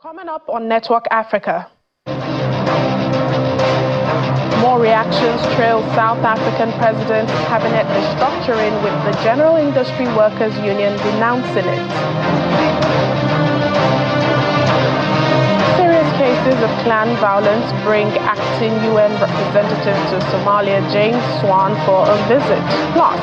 Coming up on Network Africa. More reactions trail South African President's cabinet restructuring, with the General Industry Workers Union denouncing it. Serious cases of clan violence bring acting UN representative to Somalia, James Swan, for a visit. Plus,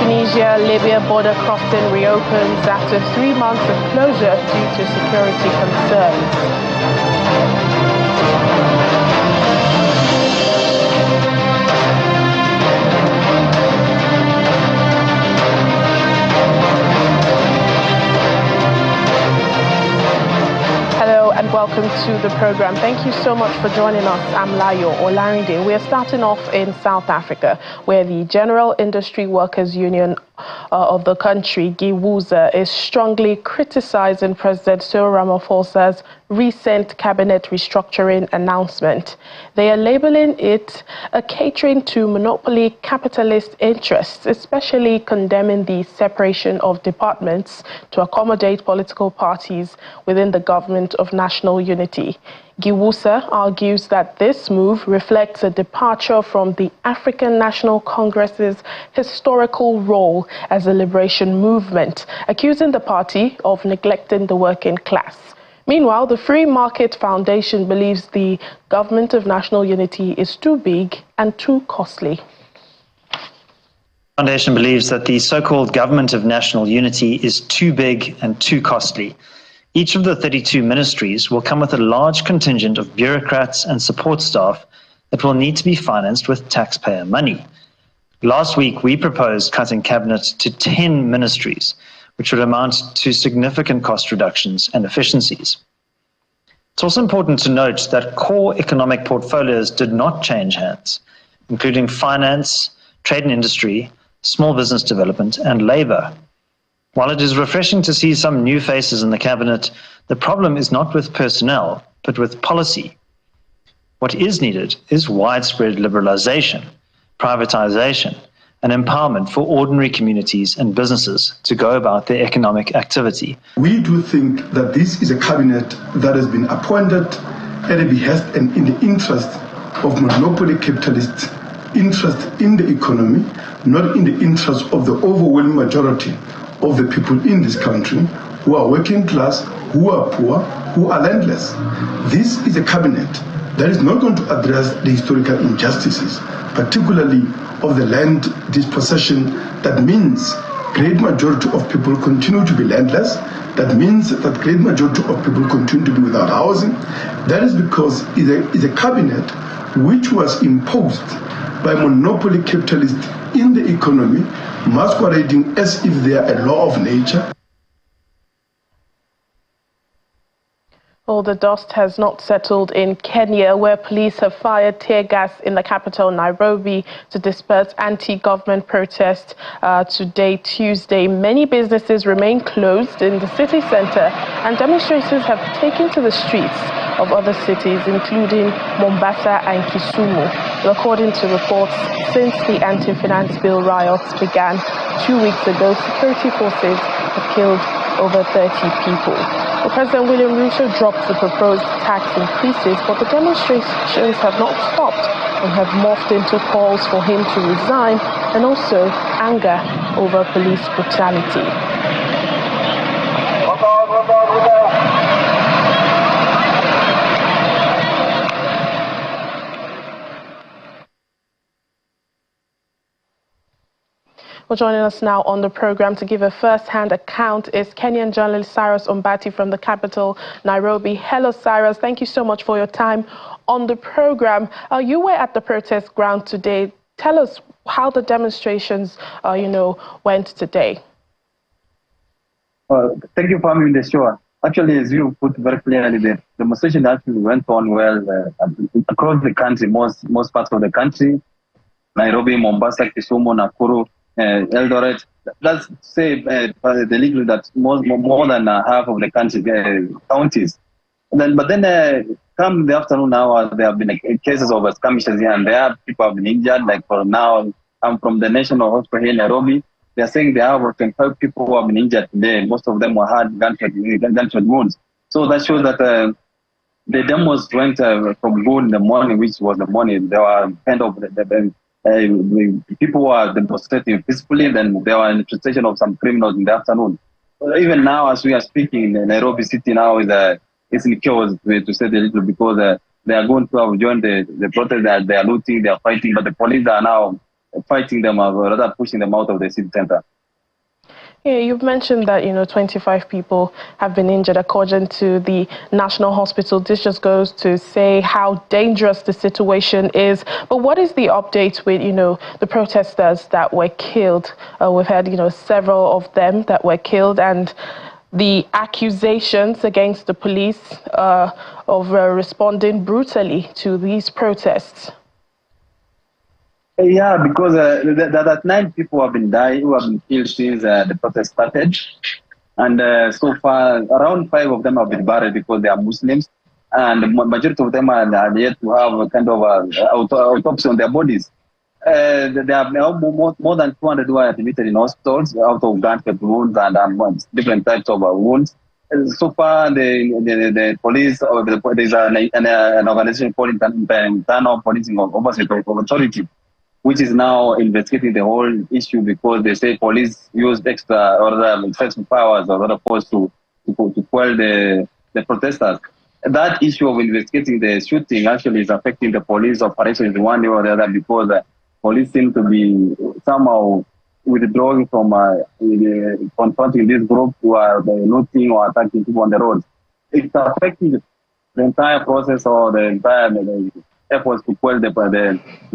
Tunisia-Libya border crossing reopens after 3 months of closure due to security concerns. And welcome to the program. Thank you so much for joining us. I'm Layo Olarinde. We're starting off in South Africa, where the General Industry Workers Union of the country, GIWUSA, is strongly criticizing President Cyril Ramaphosa's recent cabinet restructuring announcement. They are labeling it a catering to monopoly capitalist interests, especially condemning the separation of departments to accommodate political parties within the government of national unity. GIWUSA argues that this move reflects a departure from the African National Congress's historical role as a liberation movement, accusing the party of neglecting the working class. Meanwhile, the Free Market Foundation believes the government of national unity is too big and too costly. The foundation believes that the so-called government of national unity is too big and too costly. Each of the 32 ministries will come with a large contingent of bureaucrats and support staff that will need to be financed with taxpayer money. Last week, we proposed cutting cabinet to 10 ministries, which would amount to significant cost reductions and efficiencies. It's also important to note that core economic portfolios did not change hands, including finance, trade and industry, small business development, and labor. While it is refreshing to see some new faces in the cabinet, the problem is not with personnel, but with policy. What is needed is widespread liberalization, privatization, and empowerment for ordinary communities and businesses to go about their economic activity. We do think that this is a cabinet that has been appointed at the behest and in the interest of monopoly capitalists' interest in the economy, not in the interest of the overwhelming majority of the people in this country who are working class, who are poor, who are landless. This is a cabinet that is not going to address the historical injustices, particularly of the land dispossession. That means great majority of people continue to be landless. That means that great majority of people continue to be without housing. That is because it's a cabinet which was imposed by monopoly capitalists in the economy, masquerading as if they are a law of nature. Well, the dust has not settled in Kenya, where police have fired tear gas in the capital, Nairobi, to disperse anti-government protests today, Tuesday. Many businesses remain closed in the city center, and demonstrators have taken to the streets of other cities, including Mombasa and Kisumu. According to reports, since the anti-finance bill riots began 2 weeks ago, security forces have killed over 30 people. Well, President William Ruto dropped the proposed tax increases, but the demonstrations have not stopped and have morphed into calls for him to resign and also anger over police brutality. Well, joining us now on the program to give a first-hand account is Kenyan journalist Cyrus Ombati from the capital, Nairobi. Hello, Cyrus. Thank you so much for your time on the program. You were at the protest ground today. Tell us how the demonstrations, went today. Thank you for having me on the show. Actually, as you put very clearly, the demonstration actually went on well across the country, most parts of the country. Nairobi, Mombasa, Kisumu, Nakuru, Eldoret. Let's say the legal that more than half of the country counties. But then come the afternoon now, there have been cases of skirmishes here and there. People have been injured. Like for now, I'm from the National Hospital here in Nairobi. They are saying there are 25 people who have been injured today. Most of them were had gunshot wounds. So that shows that the demos went from good in the morning, which was the morning. There were kind of the people who are demonstrating peacefully. Then there were infiltration of some criminals in the afternoon. Even now, as we are speaking, Nairobi City now is in chaos, to say the little, because they are going to have joined the protest. They are looting, they are fighting, but the police are now fighting them, or rather pushing them out of the city center. Yeah, you've mentioned that, 25 people have been injured according to the National Hospital. This just goes to say how dangerous the situation is. But what is the update with, the protesters that were killed? We've had, several of them that were killed, and the accusations against the police of responding brutally to these protests. Yeah, because that 9 people have been killed since the protest started. And so far, around 5 of them have been buried because they are Muslims. And the majority of them are yet to have a kind of autopsy on their bodies. There are more than 200 who are admitted in hospitals out of gunshot wounds and different types of wounds. So far, the police, there's an organization called Internal Policing Oversight Authority, which is now investigating the whole issue because they say police used extra or excessive powers or other force to quell the protesters. That issue of investigating the shooting actually is affecting the police operations in one way or the other, because the police seem to be somehow withdrawing from confronting this group who are looting or attacking people on the roads. It's affecting the entire process or the entire efforts to quell the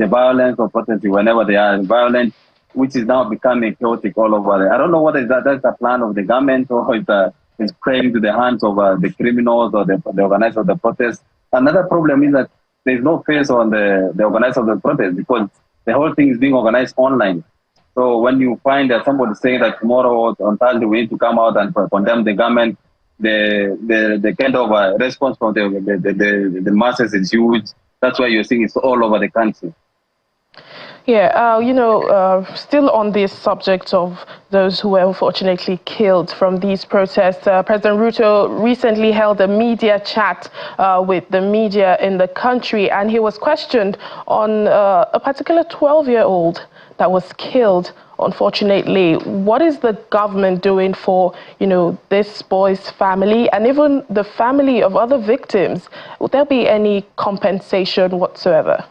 violence or protesting whenever they are violent, which is now becoming chaotic all over. I don't know whether that's the plan of the government or it's playing to the hands of the criminals or the organizers of the protest. Another problem is that there's no face on the organizers of the protest, because the whole thing is being organized online. So when you find that somebody saying that tomorrow on Thursday we need to come out and condemn the government, the kind of response from the masses is huge. That's why you're seeing it's all over the country. Yeah, still on this subject of those who were unfortunately killed from these protests, President Ruto recently held a media chat with the media in the country, and he was questioned on a particular 12-year-old that was killed, unfortunately. What is the government doing for, this boy's family and even the family of other victims? Would there be any compensation whatsoever?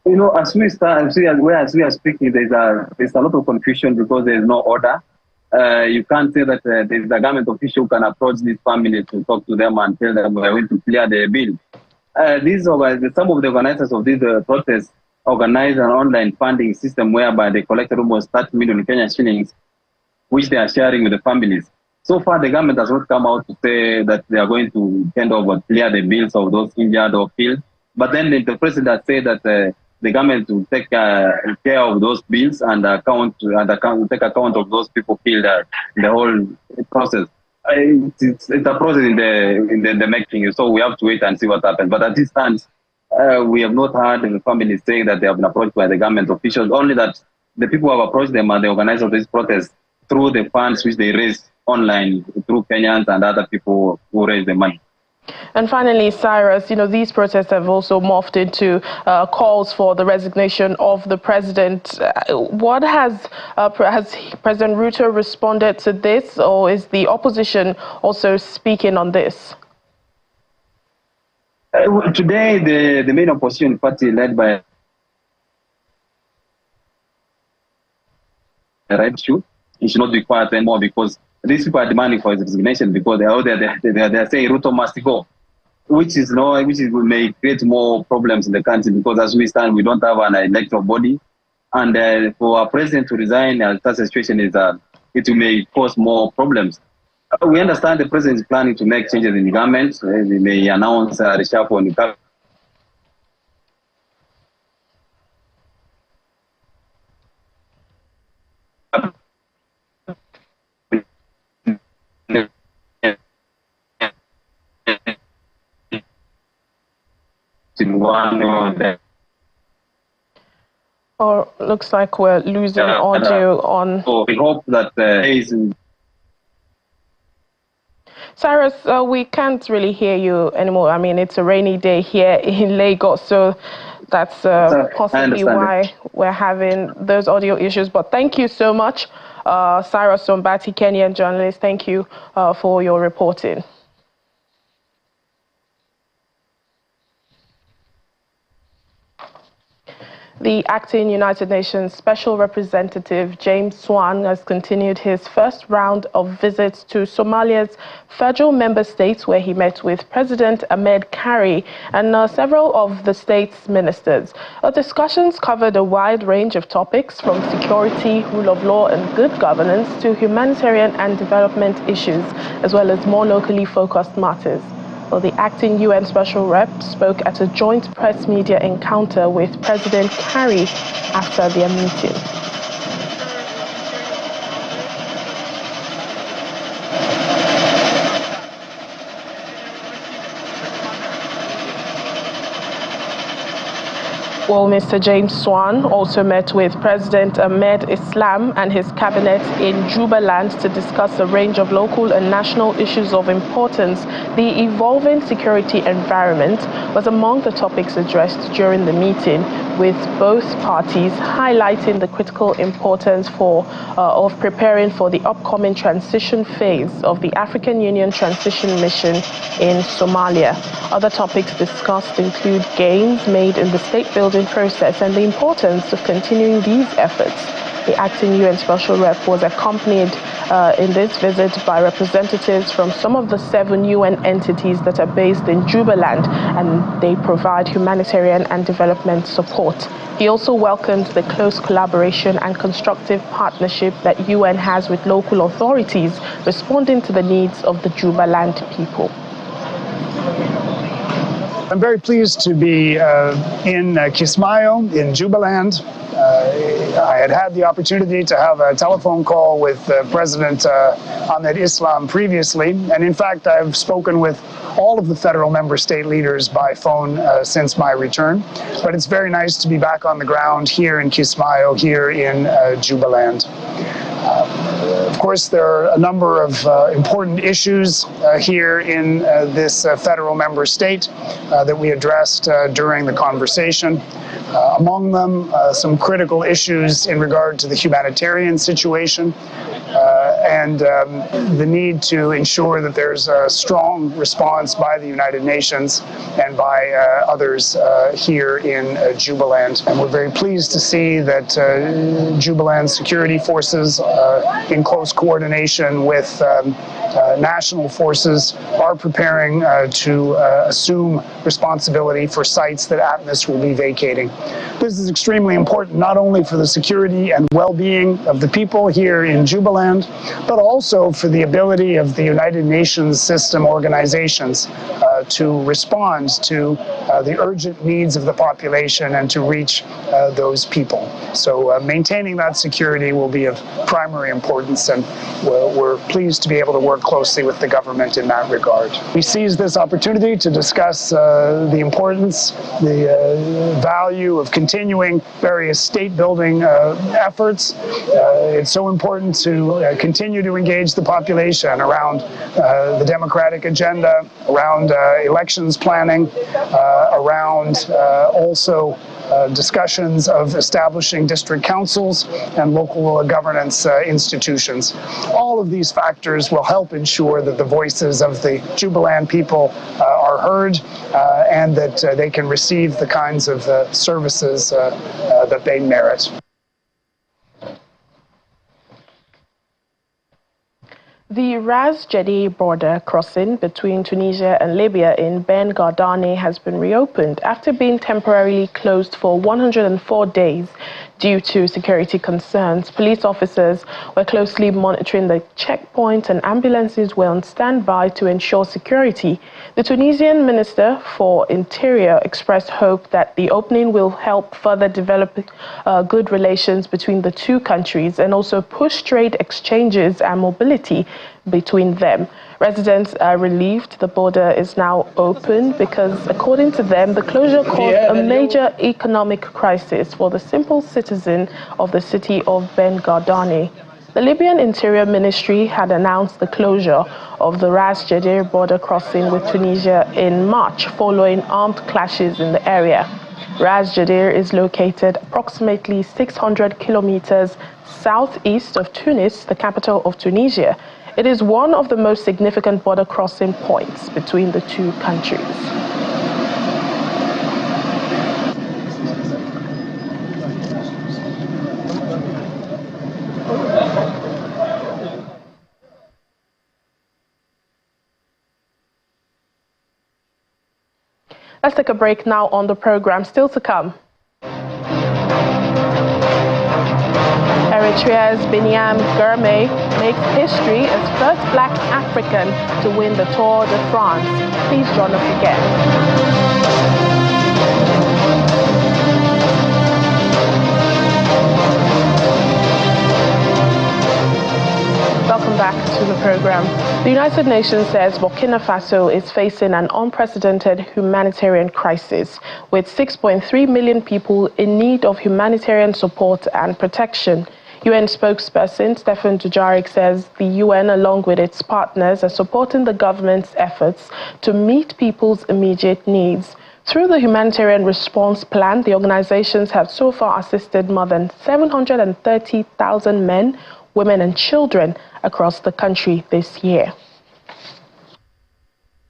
As we are speaking, there's a lot of confusion because there's no order. You can't say that there's a government official who can approach these families to talk to them and tell them we're going to clear their bill. Some of the organizers of these protests organized an online funding system whereby they collected almost 30 million Kenyan shillings, which they are sharing with the families. So far, the government has not come out to say that they are going to kind of clear the bills of those injured or killed. But then the president said that the government will take care of those bills and take account of those people killed in the whole process. It's a process in the making, so we have to wait and see what happens. But at this time, we have not heard the families saying that they have been approached by the government officials, only that the people who have approached them are the organizers of this protest through the funds which they raise online through Kenyans and other people who raise the money. And finally, Cyrus, these protests have also morphed into calls for the resignation of the president. What has President Ruto responded to this, or is the opposition also speaking on this? Today, the main opposition party led by the right shoe, he should not be quiet anymore, because these people are demanding for his resignation, because they are saying Ruto must go, which may create more problems in the country, because as we stand, we don't have an electoral body, and for our president to resign in such a situation it may cause more problems. We understand the president is planning to make changes in the government. He may announce a reshuffle in the government. Or looks like we're losing audio on. So we hope that Cyrus, we can't really hear you anymore. I mean, it's a rainy day here in Lagos, so that's possibly why we're having those audio issues. But thank you so much, Cyrus Sombati, Kenyan journalist. Thank you for your reporting. The acting United Nations Special Representative James Swan has continued his first round of visits to Somalia's federal member states, where he met with President Ahmed Kari and several of the state's ministers. Our discussions covered a wide range of topics, from security, rule of law and good governance to humanitarian and development issues, as well as more locally focused matters. Well, the acting UN Special Rep spoke at a joint press media encounter with President Kari after their meeting. Well, Mr. James Swan also met with President Ahmed Islam and his cabinet in Jubaland to discuss a range of local and national issues of importance. The evolving security environment was among the topics addressed during the meeting, with both parties highlighting the critical importance of preparing for the upcoming transition phase of the African Union Transition Mission in Somalia. Other topics discussed include gains made in the state-building process and the importance of continuing these efforts. The acting UN Special Rep was accompanied in this visit by representatives from some of the 7 UN entities that are based in Jubaland, and they provide humanitarian and development support. He also welcomed the close collaboration and constructive partnership that UN has with local authorities, responding to the needs of the Jubaland people. I'm very pleased to be in Kismayo, in Jubaland. I had the opportunity to have a telephone call with President Ahmed Islam previously, and in fact I've spoken with all of the federal member state leaders by phone since my return. But it's very nice to be back on the ground here in Kismayo, here in Jubaland. Of course, there are a number of important issues here in this federal member state that we addressed during the conversation. Among them, some critical issues in regard to the humanitarian situation and the need to ensure that there's a strong response by the United Nations and by others here in Jubaland. And we're very pleased to see that Jubaland security forces, in close coordination with national forces, are preparing to assume responsibility for sites that ATMIS will be vacating. This is extremely important, not only for the security and well-being of the people here in Jubaland, but also for the ability of the United Nations system organizations to respond to the urgent needs of the population and to reach those people. So maintaining that security will be of primary importance, and we're pleased to be able to work closely with the government in that regard. We seize this opportunity to discuss the importance, the value of continuing various state-building efforts. It's so important to continue to engage the population around the democratic agenda, around elections planning, around also discussions of establishing district councils and local governance institutions. All of these factors will help ensure that the voices of the Jubaland people are heard and that they can receive the kinds of services that they merit. The Ras Jedi border crossing between Tunisia and Libya in Ben Gardane has been reopened after being temporarily closed for 104 days due to security concerns. Police officers were closely monitoring the checkpoint and ambulances were on standby to ensure security. The Tunisian Minister for Interior expressed hope that the opening will help further develop good relations between the two countries and also push trade exchanges and mobility between them. Residents are relieved the border is now open because, according to them, the closure caused a major economic crisis for the simple citizen of the city of Ben-Gardani. The Libyan Interior Ministry had announced the closure of the Ras Jadir border crossing with Tunisia in March following armed clashes in the area. Ras Jadir is located approximately 600 kilometers southeast of Tunis, the capital of Tunisia. It is one of the most significant border crossing points between the two countries. Let's take a break now on the program. Still to come. Eritrea's Binyam Girmay makes history as first black African to win the Tour de France. Please join us again. Welcome back to the program. The United Nations says Burkina Faso is facing an unprecedented humanitarian crisis, with 6.3 million people in need of humanitarian support and protection. UN spokesperson Stephen Dujarric says the UN, along with its partners, are supporting the government's efforts to meet people's immediate needs. Through the humanitarian response plan, the organizations have so far assisted more than 730,000 men, women and children across the country this year.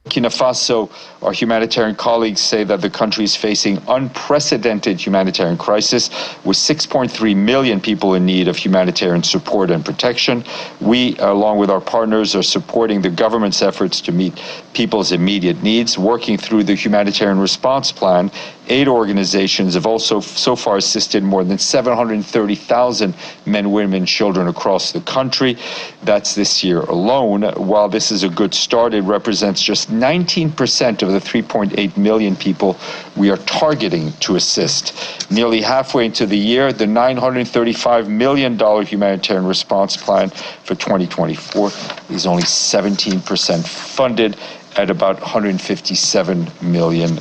Burkina Faso, our humanitarian colleagues say that the country is facing unprecedented humanitarian crisis with 6.3 million people in need of humanitarian support and protection. We, along with our partners, are supporting the government's efforts to meet people's immediate needs. Working through the humanitarian response plan, aid organizations have also so far assisted more than 730,000 men, women, and children across the country. That's this year alone. While this is a good start, it represents just 19% of the 3.8 million people we are targeting to assist. Nearly halfway into the year, the $935 million humanitarian response plan for 2024 is only 17% funded at about $157 million.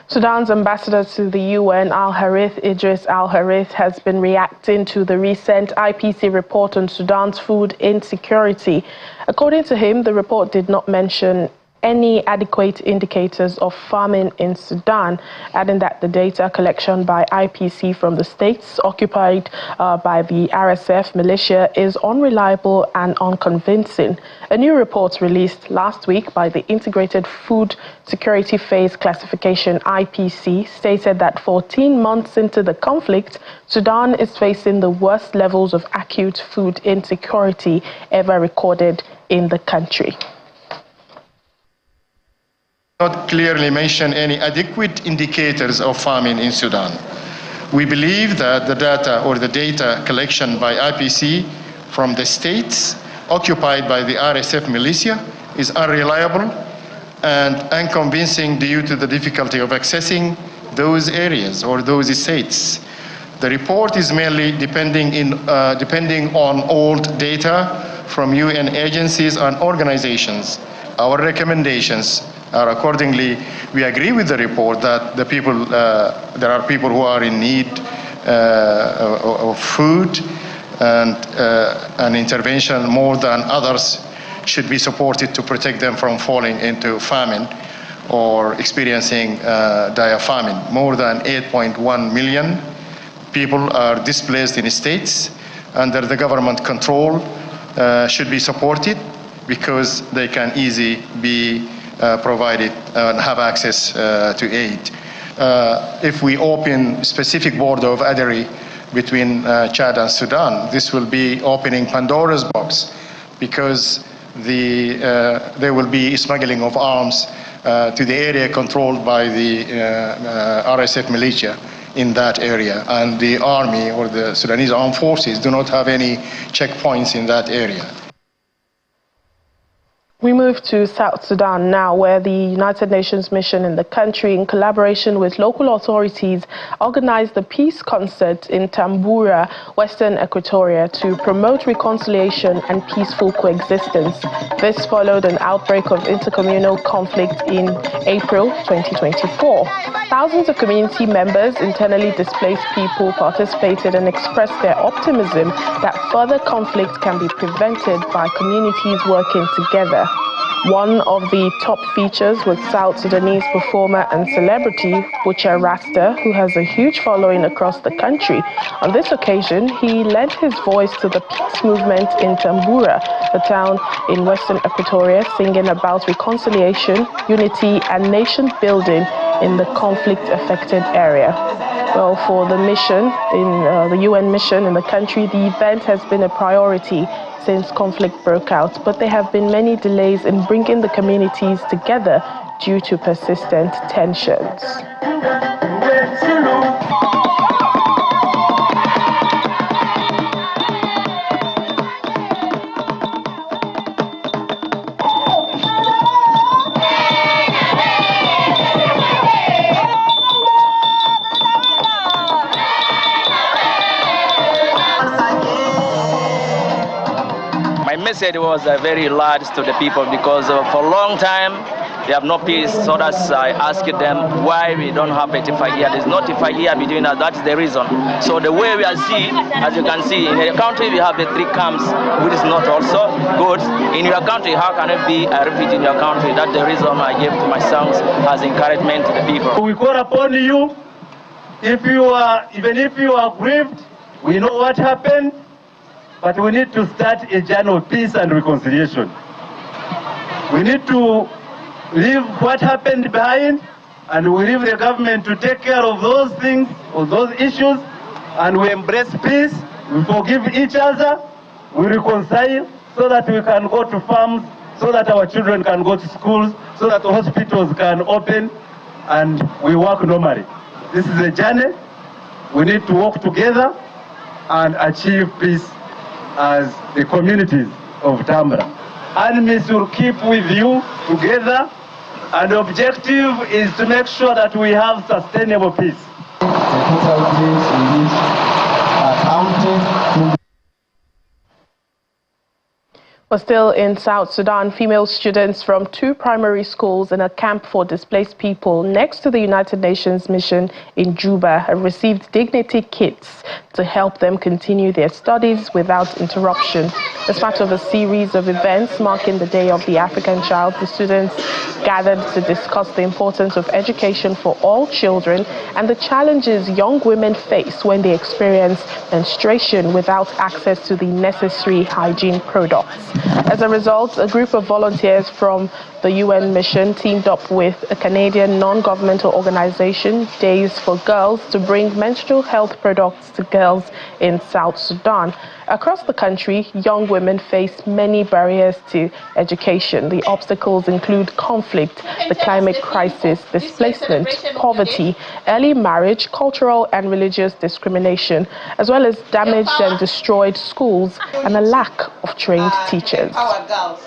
Sudan's ambassador to the UN, Idris Al-Harith, has been reacting to the recent IPC report on Sudan's food insecurity. According to him, the report did not mention any adequate indicators of famine in Sudan, adding that the data collection by IPC from the states occupied by the RSF militia is unreliable and unconvincing. A new report released last week by the Integrated Food Security Phase Classification IPC stated that 14 months into the conflict, Sudan is facing the worst levels of acute food insecurity ever recorded in the country. Not clearly mention any adequate indicators of famine in Sudan. We believe that the data collection by IPC from the states occupied by the RSF militia is unreliable and unconvincing due to the difficulty of accessing those areas or those states. The report is merely depending on old data from UN agencies and organizations. Our recommendations are accordingly, we agree with the report that there are people who are in need of food, and an intervention more than others should be supported to protect them from falling into famine or experiencing dire famine. More than 8.1 million people are displaced in states under the government control, should be supported because they can easily be provided and have access to aid. If we open specific border of Adari between Chad and Sudan, this will be opening Pandora's box because there will be smuggling of arms to the area controlled by the RSF militia in that area, and the army or the Sudanese armed forces do not have any checkpoints in that area. We move to South Sudan now, where the United Nations mission in the country, in collaboration with local authorities, organized the peace concert in Tambura, Western Equatoria, to promote reconciliation and peaceful coexistence. This followed an outbreak of intercommunal conflict in April 2024. Thousands of community members, internally displaced people, participated and expressed their optimism that further conflict can be prevented by communities working together. One of the top features was South Sudanese performer and celebrity Bucha Rasta, who has a huge following across the country. On this occasion, he lent his voice to the peace movement in Tambura, a town in Western Equatoria, singing about reconciliation, unity, and nation building in the conflict-affected area. Well, for the mission, the UN mission in the country, the event has been a priority since conflict broke out, but there have been many delays in bringing the communities together due to persistent tensions. Message was very large to the people because for a long time they have no peace. So that's I asked them why we don't have a tifagia. There's no tifagia between us. That's the reason. So the way we are seeing, as you can see, in the country we have the 3 camps, which is not also good. In your country, how can it be a refugee in your country? That's the reason I gave to my songs as encouragement to the people. We call upon you. Even if you are grieved, we know what happened. But we need to start a journey of peace and reconciliation. We need to leave what happened behind, and we leave the government to take care of those things, of those issues, and we embrace peace, we forgive each other, we reconcile so that we can go to farms, so that our children can go to schools, so that hospitals can open, and we work normally. This is a journey. We need to work together and achieve peace as the communities of Tambra. Enemies will keep with you together, and the objective is to make sure that we have sustainable peace. But still in South Sudan, female students from 2 primary schools in a camp for displaced people next to the United Nations mission in Juba have received dignity kits to help them continue their studies without interruption. As part of a series of events marking the Day of the African Child, the students gathered to discuss the importance of education for all children and the challenges young women face when they experience menstruation without access to the necessary hygiene products. As a result, a group of volunteers from the UN mission teamed up with a Canadian non-governmental organization, Days for Girls, to bring menstrual health products to girls in South Sudan. Across the country, young women face many barriers to education. The obstacles include conflict, the climate crisis, displacement, poverty, early marriage, cultural and religious discrimination, as well as damaged and destroyed schools and a lack of trained teachers. Our girls,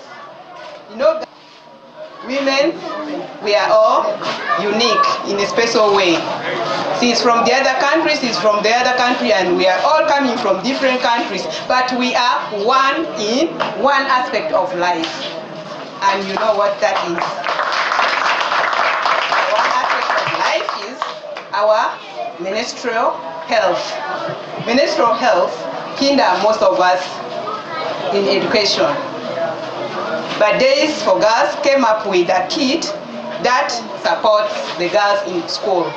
women, we are all unique in a special way. She's from the other country, she's from the other country, and we are all coming from different countries, but we are one in one aspect of life. And you know what that is. One aspect of life is our menstrual health. Menstrual health hinders most of us in education. But Days for Girls came up with a kit that supports the girls in school.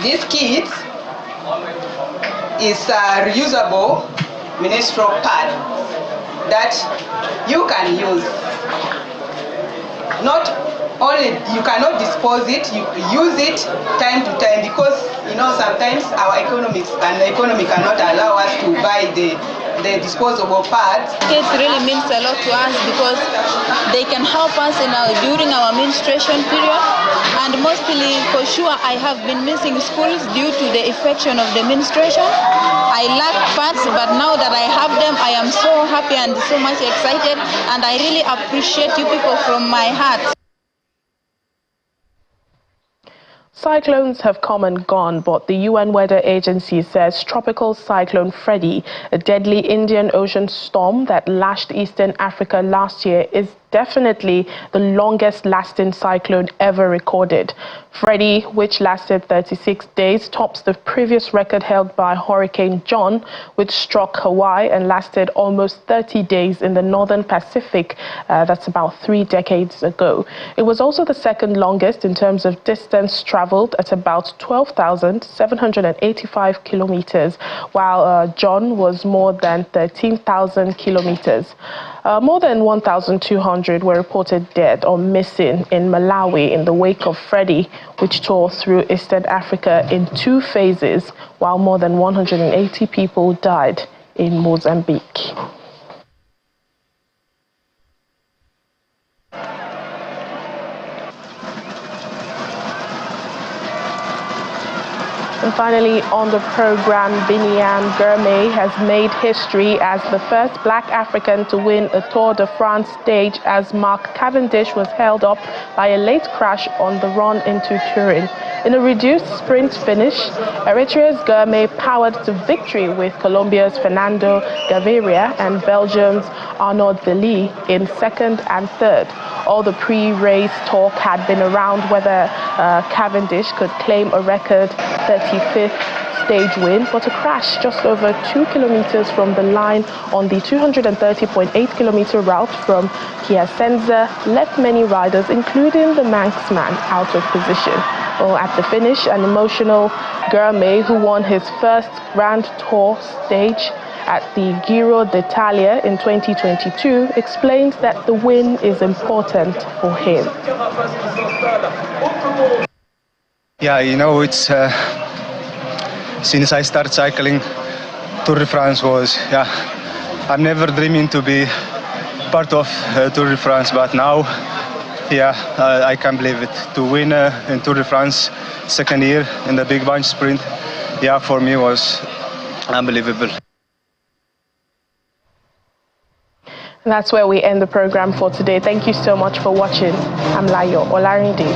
This kit is a reusable menstrual pad that you can use. Not only you cannot dispose it, you use it time to time, because sometimes our economy cannot allow us to buy the the disposable pads. It really means a lot to us because they can help us during our menstruation period. And mostly, for sure, I have been missing schools due to the infection of the menstruation. I lack pads, but now that I have them, I am so happy and so much excited. And I really appreciate you people from my heart. Cyclones have come and gone, but the UN Weather Agency says Tropical Cyclone Freddy, a deadly Indian Ocean storm that lashed Eastern Africa last year, is definitely the longest lasting cyclone ever recorded. Freddy, which lasted 36 days, tops the previous record held by Hurricane John, which struck Hawaii and lasted almost 30 days in the northern Pacific. That's about 3 decades ago. It was also the second longest in terms of distance traveled at about 12,785 kilometers, while John was more than 13,000 kilometers. More than 1,200 were reported dead or missing in Malawi in the wake of Freddy, which tore through Eastern Africa in 2 phases, while more than 180 people died in Mozambique. And finally, on the program, Biniam Girmay has made history as the first black African to win a Tour de France stage, as Mark Cavendish was held up by a late crash on the run into Turin. In a reduced sprint finish, Eritrea's Girmay powered to victory with Colombia's Fernando Gaviria and Belgium's Arnaud Delis in second and third. All the pre-race talk had been around whether Cavendish could claim a record 35th stage win, but a crash just over 2 kilometers from the line on the 230.8 kilometer route from Piacenza left many riders, including the Manxman, out of position. Well, at the finish, an emotional Girmay, who won his first Grand Tour stage at the Giro d'Italia in 2022, explained that the win is important for him. Yeah, you know, it's since I started cycling, Tour de France was, I'm never dreaming to be part of Tour de France, but now, I can't believe it. To win in Tour de France second year in the big bunch sprint, for me was unbelievable. And that's where we end the program for today. Thank you so much for watching. I'm Layo Olarinde.